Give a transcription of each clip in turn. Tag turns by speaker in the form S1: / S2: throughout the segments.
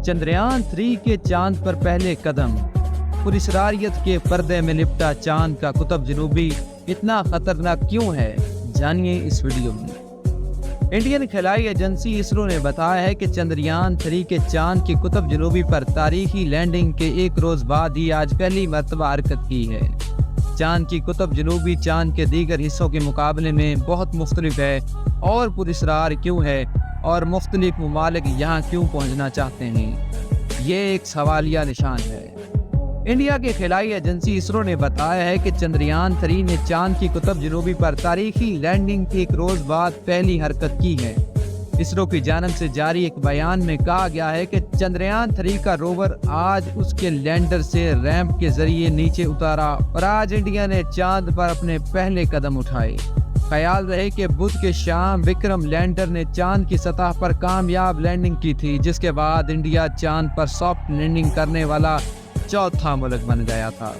S1: चंद्रयान 3 के चांद पर पहले कदम। पुरस्कारियत के पर्दे में लिपटा चांद का कुतुब जनूबी इतना खतरनाक क्यों है, जानिए इस वीडियो में। इंडियन खलाई एजेंसी इसरो ने बताया है कि चंद्रयान 3 के चांद की कुतुब जनूबी पर तारीखी लैंडिंग के एक रोज बाद ही आज पहली मर्तबा हरकत की है। चांद की कुतुब जनूबी चांद के दीगर हिस्सों के मुकाबले में बहुत मुख्तलिफ है और पुरस्कार क्यों है और मुख्तलिफ ममालिक यहाँ क्यों पहुँचना चाहते हैं, ये एक सवालिया निशान है। इंडिया के खलाई एजेंसी इसरो ने बताया है कि चंद्रयान 3 ने चांद की कुतुब जनूबी पर तारीखी लैंडिंग के एक रोज बाद पहली हरकत की है। इसरो की जानिब से जारी एक बयान में कहा गया है कि चंद्रयान 3 का रोवर आज उसके लैंडर से रैंप के जरिए नीचे उतारा और आज इंडिया ने चांद पर अपने पहले कदम उठाए। ख्याल रहे कि बुध के शाम विक्रम लैंडर ने चांद की सतह पर कामयाब लैंडिंग की थी, जिसके बाद इंडिया चांद पर सॉफ्ट लैंडिंग करने वाला चौथा मुल्क बन गया था।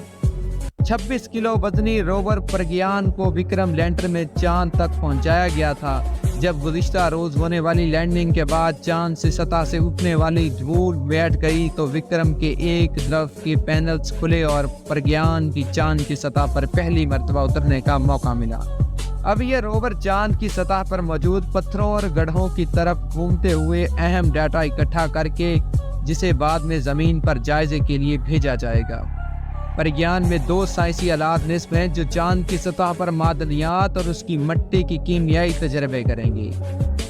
S1: 26 किलो वजनी रोवर प्रज्ञान को विक्रम लैंडर में चांद तक पहुंचाया गया था। जब गुज़िश्ता रोज होने वाली लैंडिंग के बाद चांद से सतह से उठने वाली धूल बैठ गई तो विक्रम के एक तरफ के पैनल्स खुले और प्रज्ञान की चांद की सतह पर पहली मर्तबा उतरने का मौका मिला। अब यह रोवर चांद की सतह पर मौजूद पत्थरों और गड्ढों की तरफ घूमते हुए अहम डाटा इकट्ठा करके जिसे बाद में जमीन पर जायजे के लिए भेजा जाएगा। प्रज्ञान में 2 साइंसी आलात निस्ब हैं जो चांद की सतह पर मादनियात और उसकी मिट्टी की कीमियाई तजर्बे करेंगे।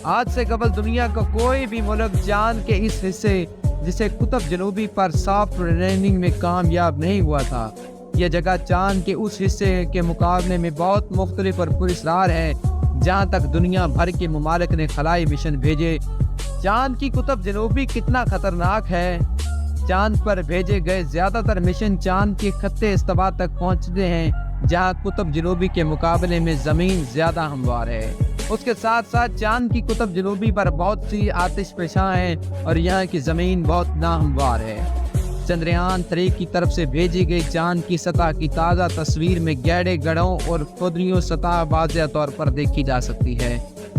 S1: आज से कबल दुनिया का कोई भी मुल्क चांद के इस हिस्से जिसे कुतुब जनूबी पर सॉफ्ट लैंडिंग में कामयाब नहीं हुआ था। यह जगह चांद के उस हिस्से के मुकाबले में बहुत मुख्तलिफ और पुरस्कार है जहाँ तक दुनिया भर के ममालिक ने खलाई मिशन भेजे। चांद की कुतुब जनूबी कितना खतरनाक है। चांद पर भेजे गए ज्यादातर मिशन चांद के खत्ते इस्तवा तक पहुंचते हैं जहां कुतुब जनूबी के मुकाबले में जमीन ज्यादा हमवार है। उसके साथ साथ चांद की कुतुब जनूबी पर बहुत सी आतिशफशां हैं और यहाँ की जमीन बहुत नाहमवार है। चंद्रयान 3 की तरफ से भेजी गई चांद की सतह की ताज़ा तस्वीर में गहरे गढ़ों और खुदरियों सतह वाज़ेह तौर पर देखी जा सकती है।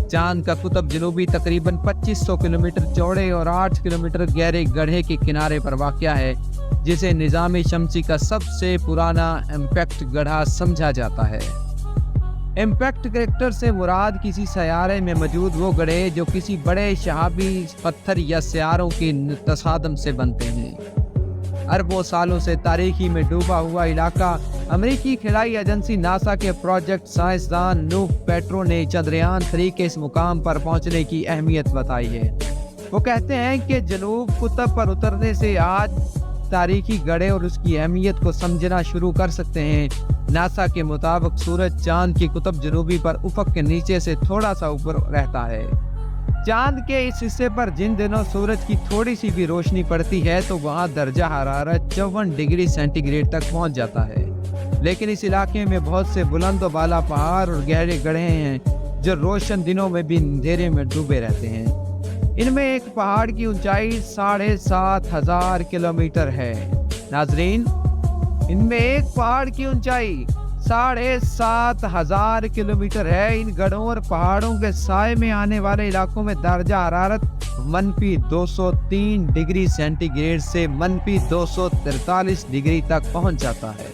S1: चांद का कुतुब जनूबी तकरीबन 2500 किलोमीटर चौड़े और 8 किलोमीटर गहरे गड्ढे के किनारे पर वाक़या है, जिसे निज़ाम शमसी का सबसे पुराना इम्पैक्ट गड्ढा समझा जाता है। इम्पैक्ट करेक्टर से मुराद किसी सैयारे में मौजूद वो गड्ढे जो किसी बड़े शहाबी पत्थर या सियारों के तसादम से बनते हैं। अरबों सालों से तारीकी में डूबा हुआ इलाका। अमेरिकी खलाई एजेंसी नासा के प्रोजेक्ट साइंसदान नूह पेट्रो ने चंद्रयान 3 के इस मुकाम पर पहुंचने की अहमियत बताई है। वो कहते हैं कि जनूब कुतुब पर उतरने से आज तारीखी गड्ढे और उसकी अहमियत को समझना शुरू कर सकते हैं। नासा के मुताबिक सूरज चांद की कुतुब जनूबी पर उफक के नीचे से थोड़ा सा ऊपर रहता है। चांद के इस हिस्से पर जिन दिनों सूरज की थोड़ी सी भी रोशनी पड़ती है तो वहाँ दर्जा हरारत 54 डिग्री सेंटीग्रेड तक पहुँच जाता है। लेकिन इस इलाके में बहुत से बुलंद और बाला पहाड़ और गहरे गड्ढे हैं जो रोशन दिनों में भी अंधेरे में डूबे रहते हैं। इनमें एक पहाड़ की ऊंचाई 7500 किलोमीटर है। नाजरीन, इनमें एक पहाड़ की ऊंचाई 7500 किलोमीटर है। इन गढ़ों और पहाड़ों के साए में आने वाले इलाकों में दर्जा हरारत -203 डिग्री सेंटीग्रेड से -243 डिग्री तक पहुंच जाता है।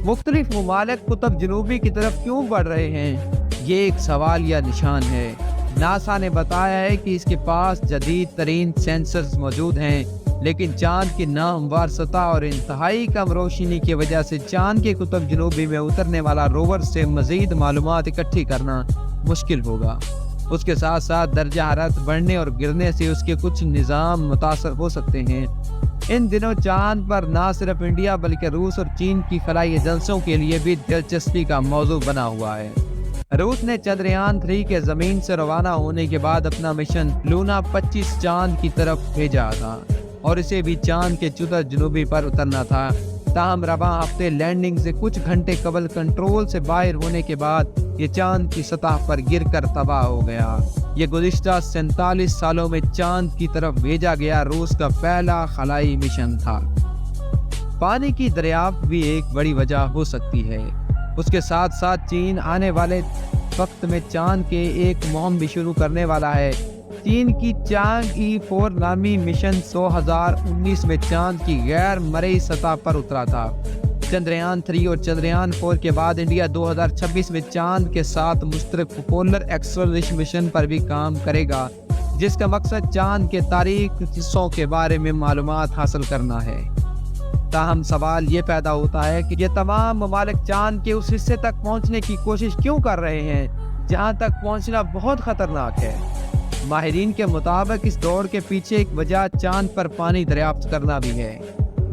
S1: मुख्तलिफ ममालिक कुतुब जनूबी की तरफ क्यों बढ़ रहे हैं, ये एक सवाल या निशान है। नासा ने बताया है कि इसके पास जदीद तरीन सेंसर्स मौजूद हैं, लेकिन चांद की नाहमवार सतह और इंतहाई कम रोशनी की वजह से चांद के कुतुब जनूबी में उतरने वाला रोवर से मजीद मालूमात इकट्ठी करना मुश्किल होगा। उसके साथ साथ दर्जा हरारत बढ़ने और गिरने से उसके कुछ निज़ाम मुतासर हो सकते हैं। इन दिनों चांद पर न सिर्फ इंडिया बल्कि रूस और चीन की खलाई एजेंसियों के लिए भी दिलचस्पी का मौजू बना हुआ है। रूस ने चंद्रयान 3 के जमीन से रवाना होने के बाद अपना मिशन लूना 25 चांद की तरफ भेजा था और इसे भी चांद के जुदा जनूबी पर उतरना था। ताहम रवा हफ्ते लैंडिंग से कुछ घंटे कबल कंट्रोल से बाहर होने के बाद ये चांद की सतह पर गिरकर तबाह हो गया। ये गुज़िश्ता 47 सालों में चांद की तरफ भेजा गया रूस का पहला खलाई मिशन था। पानी की दरियाफ्त भी एक बड़ी वजह हो सकती है। उसके साथ साथ चीन आने वाले वक्त में चांद के एक मुहिम भी शुरू करने वाला है। چین کی چانگ E4 نامی مشن 2019 میں چاند کی غیر مرئی سطح پر اترا تھا۔ چندریان 3 اور چندریان 4 کے بعد انڈیا 2026 میں چاند کے ساتھ مشترک پولر ایکسپلوریشن مشن پر بھی کام کرے گا، جس کا مقصد چاند کے تاریک حصوں کے بارے میں معلومات حاصل کرنا ہے۔ تاہم سوال یہ پیدا ہوتا ہے کہ یہ تمام ممالک چاند کے اس حصے تک پہنچنے کی کوشش کیوں کر رہے ہیں جہاں تک پہنچنا بہت خطرناک ہے؟ ماہرین کے مطابق اس دوڑ کے پیچھے ایک وجہ چاند پر پانی دریافت کرنا بھی ہے۔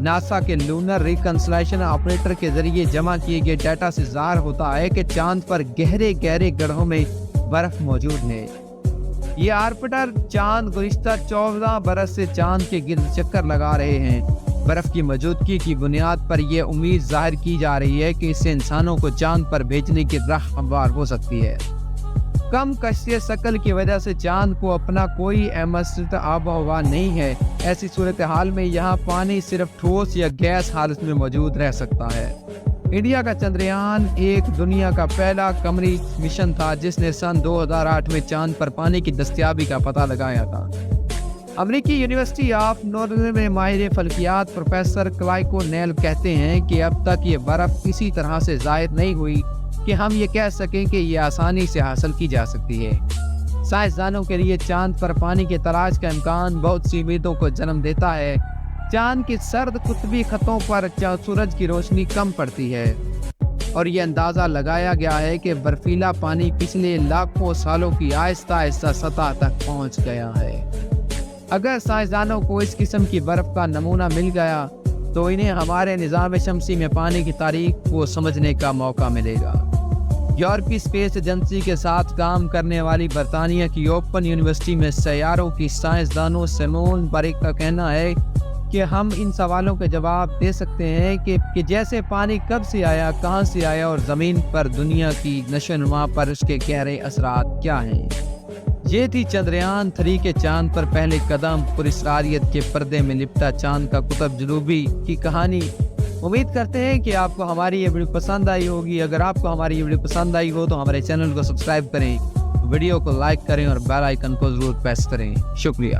S1: ناسا کے لونر ریکنسلیشن آپریٹر کے ذریعے جمع کیے گئے ڈیٹا سے ظاہر ہوتا ہے کہ چاند پر گہرے گڑھوں میں برف موجود ہے۔ یہ آربٹر چاند گزشتہ 14 برس سے چاند کے گرد چکر لگا رہے ہیں۔ برف کی موجودگی کی بنیاد پر یہ امید ظاہر کی جا رہی ہے کہ اس سے انسانوں کو چاند پر بھیجنے کی راہ ہموار ہو سکتی ہے۔ کم کشش ثقل کی وجہ سے چاند کو اپنا کوئی مستقل آب و ہوا نہیں ہے۔ ایسی صورتحال میں یہاں پانی صرف ٹھوس یا گیس حالت میں موجود رہ سکتا ہے۔ انڈیا کا چندریان 1 دنیا کا پہلا قمری مشن تھا جس نے سن 2008 میں چاند پر پانی کی دستیابی کا پتہ لگایا تھا۔ امریکی یونیورسٹی آف نارتھ میں ماہر فلکیات پروفیسر کلائکو نیل کہتے ہیں کہ اب تک یہ برف کسی طرح سے ظاہر نہیں ہوئی کہ ہم یہ کہہ سکیں کہ یہ آسانی سے حاصل کی جا سکتی ہے۔ سائنسدانوں کے لیے چاند پر پانی کی تلاش کا امکان بہت سی امیدوں کو جنم دیتا ہے۔ چاند کی سرد قطبی خطوں پر سورج کی روشنی کم پڑتی ہے اور یہ اندازہ لگایا گیا ہے کہ برفیلا پانی پچھلے لاکھوں سالوں کی آہستہ آہستہ سطح تک پہنچ گیا ہے۔ اگر سائنسدانوں کو اس قسم کی برف کا نمونہ مل گیا تو انہیں ہمارے نظام شمسی میں پانی کی تاریخ کو سمجھنے کا موقع ملے گا۔ یورپی اسپیس ایجنسی کے ساتھ کام کرنے والی برطانیہ کی اوپن یونیورسٹی میں سیاروں کی سائنسدانوں سیمون بریک کا کہنا ہے کہ ہم ان سوالوں کے جواب دے سکتے ہیں کہ جیسے پانی کب سے آیا، کہاں سے آیا اور زمین پر دنیا کی نشو و نما پر اس کے گہرے اثرات کیا ہیں۔ یہ تھی چندریان 3 کے چاند پر پہلے قدم، پراسراریت کے پردے میں لپٹا چاند کا قطب جنوبی کی کہانی۔ امید کرتے ہیں کہ آپ کو ہماری یہ ویڈیو پسند آئی ہوگی۔ اگر آپ کو ہماری یہ ویڈیو پسند آئی ہو تو ہمارے چینل کو سبسکرائب کریں، ویڈیو کو لائک کریں اور بیل آئیکن کو ضرور پریس کریں۔ شکریہ۔